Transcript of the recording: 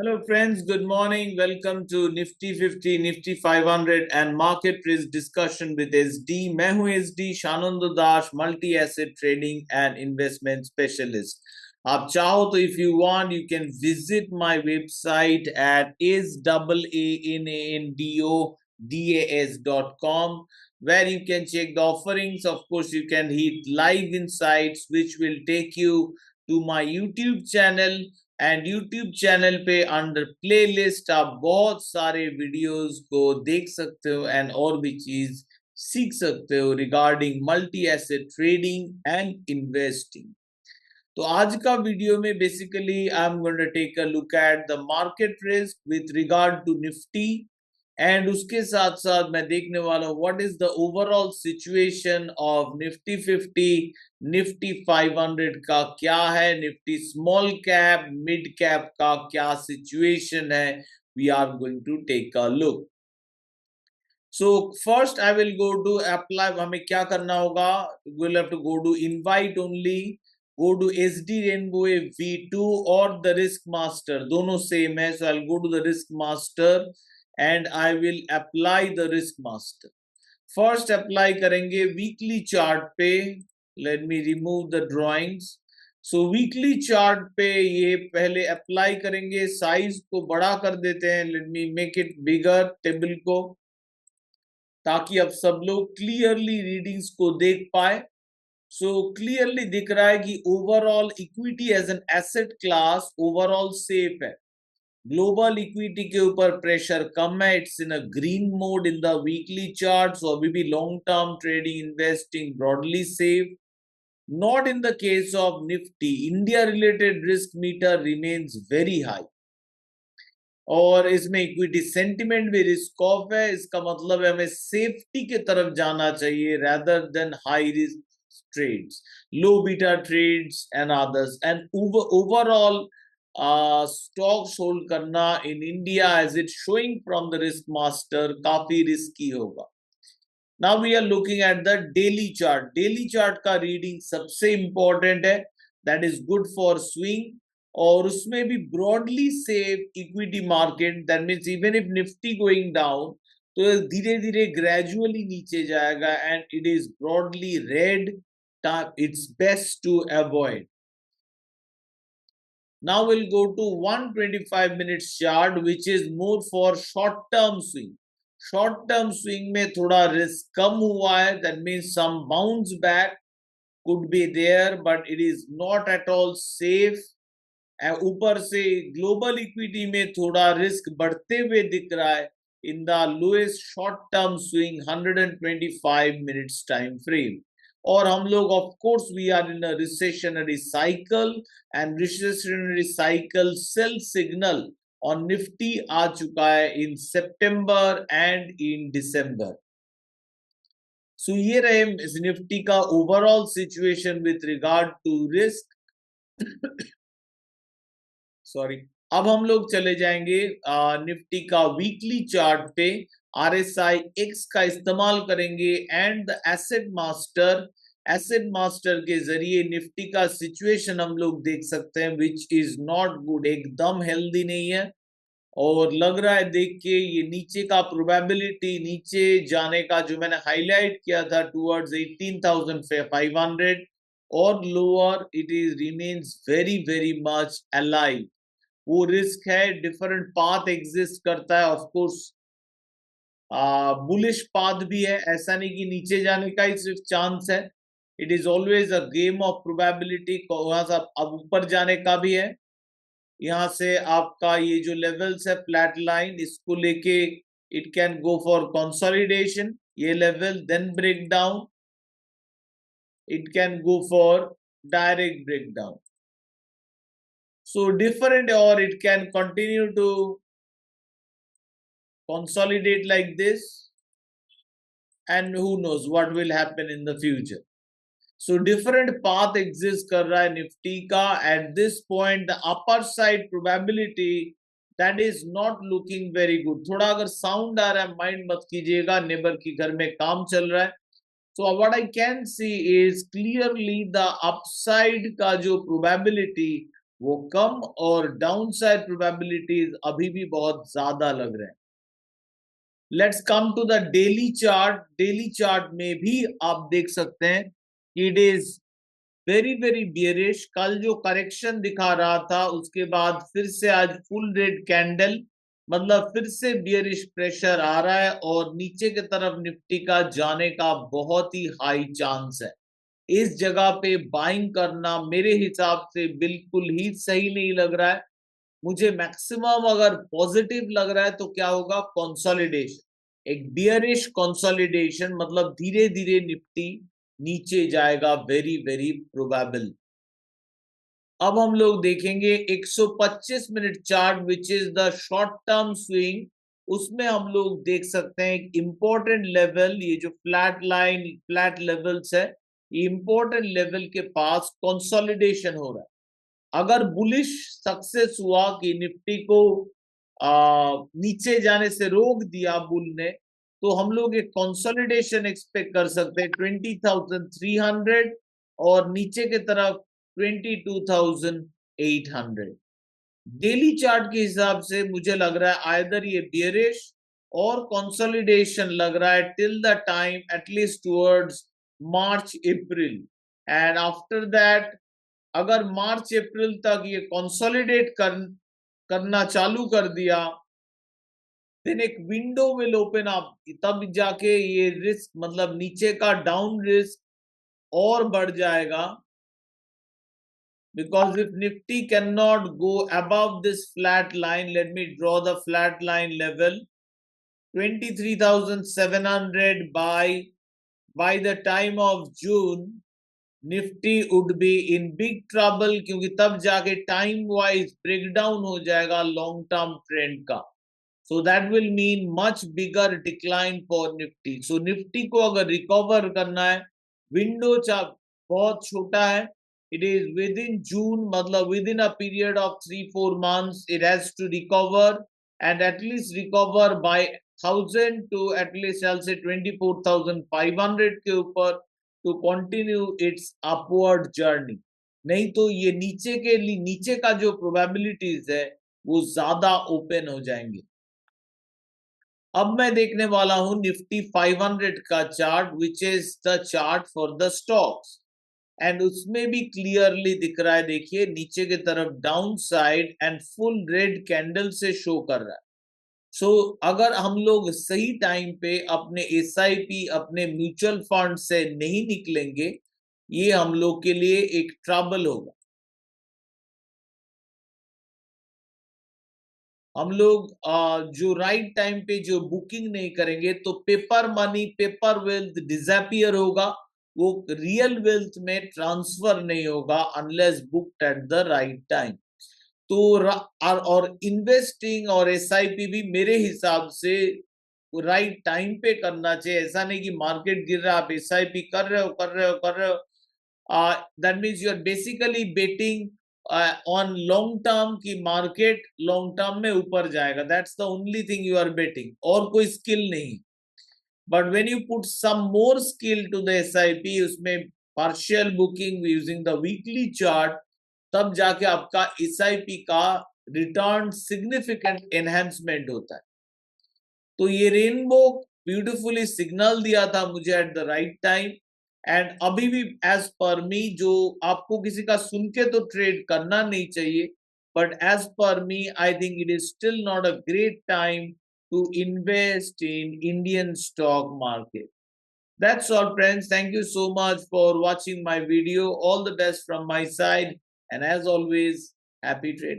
Hello friends, good morning. Welcome to Nifty 50, Nifty 500 and market risk discussion with SD. मैं हूं SD Shanand Das, multi asset trading and investment specialist. आप चाहो तो if you want you can visit my website at isaanandodas.com where you can check the offerings. Of course, you can hit live insights which will take you to my YouTube channel. And YouTube channel पे under playlist आप बहुत सारे videos को देख सकते हो and और भी चीज सीख सकते हो regarding multi asset trading and investing. तो आज का वीडियो में basically I am going to take a look at the market risk with regard to Nifty and उसके साथ साथ मैं देखने वाला हूँ what is the overall situation of Nifty 50, Nifty 500 का क्या है, Nifty small cap mid cap का क्या सिचुएशन है. We are going to take a look. So first I will go to apply. हमें क्या करना होगा? Will have to go to invite only, go to SD Rainbow V2 और the Risk Master, दोनों same है. So I'll go to the Risk Master and I will apply the Risk Master. First apply करेंगे weekly chart पे. Let me remove the drawings. So weekly chart पे ये पहले apply करेंगे. Size को बड़ा कर देते हैं. Let me make it bigger table को, ताकि अब सब लोग क्लियरली रीडिंग्स को देख पाए. सो क्लियरली दिख रहा है कि overall equity as an asset class overall safe है. ग्लोबल इक्विटी के ऊपर प्रेशर कम है. It's in a green mode in the weekly chart. So अभी भी long term trading investing broadly safe. Not in the case of Nifty. India related risk meter remains very high और इसमें equity sentiment भी risk off है. इसका मतलब है हमें सेफ्टी के तरफ जाना चाहिए rather than high risk trades, low beta trades and others. And overall stocks hold करना in India as it's showing from the risk master काफी रिस्की होगा. Now we are looking at the daily chart. Daily chart का reading सबसे important है. That is good for swing. और उसमें भी broadly safe equity market. That means even if Nifty going down तो धीरे धीरे ग्रेजुअली नीचे जाएगा and it is broadly red. It's best to avoid. Now will go to 125 minutes chart which is more for short term swing. Short term swing में थोड़ा risk कम हुआ है. That means some bounce back could be there but it is not at all safe. ऊपर से global equity में थोड़ा risk बढ़ते हुए दिख रहा है in the lowest short term swing 125 minutes time frame. और हम लोग of course we are in a recessionary cycle and recessionary cycle sell signal on Nifty आ चुका है इन सितंबर एंड इन दिसंबर. सो ये रहे निफ्टी का overall situation with regard to risk. Sorry. अब हम लोग चले जाएंगे निफ्टी का वीकली चार्ट पे. RSI X का इस्तेमाल करेंगे एंड द एसेट मास्टर के जरिए निफ्टी का सिचुएशन हम लोग देख सकते हैं विच इज नॉट गुड. एकदम हेल्दी नहीं है और लग रहा है देख के ये नीचे का प्रोबेबिलिटी नीचे जाने का जो मैंने हाईलाइट किया था टुवर्ड्स 18,500 और lower it is remains very very much alive. वो रिस्क है. डिफरेंट पाथ एग्जिस्ट करता है. ऑफ कोर्स बुलिश पाथ भी है. ऐसा नहीं कि नीचे जाने का ही सिर्फ चांस है. It is always a game of probability. वहां से अब ऊपर जाने का भी है. यहाँ से आपका ये जो लेवल्स है फ्लैट लाइन, इसको लेके it can go for consolidation. ये level then break down. It can go for direct break down. So different, or it can continue to consolidate like this and who knows what will happen in the future. So different path exists कर रहा है Nifty का. At this point the upper side probability that is not looking very good. थोड़ा अगर sound आ रहा है mind मत कीजिएगा, नेबर की घर में काम चल रहा है. So what I can see is clearly the upside का जो probability वो कम और डाउन साइड प्रोबेबिलिटीज अभी भी बहुत ज्यादा लग रहे हैं। Let's come to the daily chart. Daily chart में भी आप देख सकते हैं कि it is very very bearish. कल जो करेक्शन दिखा रहा था उसके बाद फिर से आज फुल रेड कैंडल, मतलब फिर से बियरिश प्रेशर आ रहा है और नीचे की तरफ निफ्टी का जाने का बहुत ही हाई चांस है। इस जगह पे बाइंग करना मेरे हिसाब से बिल्कुल ही सही नहीं लग रहा है। मुझे मैक्सिमम अगर पॉजिटिव लग रहा है तो क्या होगा, कंसोलिडेशन, एक बियरिश कंसोलिडेशन, मतलब धीरे धीरे निफ्टी नीचे जाएगा, वेरी वेरी प्रोबेबल। अब हम लोग देखेंगे 125 minute chart which is the short term swing. उसमें हम लोग देख सकते हैं एक इंपॉर्टेंट लेवल, ये जो फ्लैट लाइन फ्लैट लेवल्स है, ये इंपॉर्टेंट लेवल के पास कंसोलिडेशन हो रहा है। अगर बुलिश सक्सेस हुआ कि निफ्टी को नीचे जाने से रोक दिया बुल ने, तो हम लोग एक कंसोलिडेशन एक्सपेक्ट कर सकते हैं 20,300 और नीचे के तरफ 22,800। डेली चार्ट के हिसाब से मुझे लग रहा है आइदर ये बियरिश और कंसोलिडेशन लग रहा है till the time at least towards March April, and after that अगर मार्च अप्रैल तक ये कंसोलिडेट करना चालू कर दिया, देन एक विंडो विल ओपन अप, तब जाके ये रिस्क, मतलब नीचे का डाउन रिस्क और बढ़ जाएगा। Because if Nifty cannot go above this flat line, let me draw the flat line level, 23,700 by the time of June, Nifty would be in big trouble, क्योंकि तब जाके टाइम वाइज ब्रेकडाउन हो जाएगा long term trend का। So that will mean much bigger decline for Nifty. So Nifty को अगर recover करना है, विंडो बहुत छोटा है, it is within June, मतलब within a period of 3-4 months it has to recover, and at least recover by 1,000 to at least I'll say 24,500 के ऊपर to continue its upward journey। नहीं तो ये नीचे का जो प्रोबेबिलिटीज है वो ज्यादा ओपन हो जाएंगे। अब मैं देखने वाला हूं निफ्टी 500 का chart which is the chart for the stocks, and उसमें भी क्लियरली दिख रहा है, देखिए नीचे की तरफ down side and full red candle से शो कर रहा है। सो अगर हम लोग सही टाइम पे अपने एसआईपी अपने म्यूचुअल फंड से नहीं निकलेंगे, ये हम लोग के लिए एक ट्रबल होगा। हम लोग जो राइट टाइम पे जो बुकिंग नहीं करेंगे तो paper money paper wealth disappear होगा, वो रियल वेल्थ में ट्रांसफर नहीं होगा unless booked at the right time. तो और इन्वेस्टिंग और एसआईपी भी मेरे हिसाब से राइट टाइम पे करना चाहिए। ऐसा नहीं कि मार्केट गिर रहा है आप एसआईपी कर रहे हो, that means you are basically betting on long term की मार्केट लॉन्ग टर्म में ऊपर जाएगा, that's the only thing you are betting, और कोई स्किल नहीं। but when you put some more skill to the SIP, उसमें partial booking using the weekly chart, तब जाके आपका SIP का रिटर्न सिग्निफिकेंट एनहेंसमेंट होता है। तो ये रेनबो ब्यूटिफुली सिग्नल दिया था मुझे at the right time, and अभी भी एज पर मी, जो आपको किसी का सुन के तो ट्रेड करना नहीं चाहिए, but as per me I think it is still not a great time to invest in Indian stock market. That's all, friends. Thank you so much for watching my video. All the best from my side, and as always, happy trading.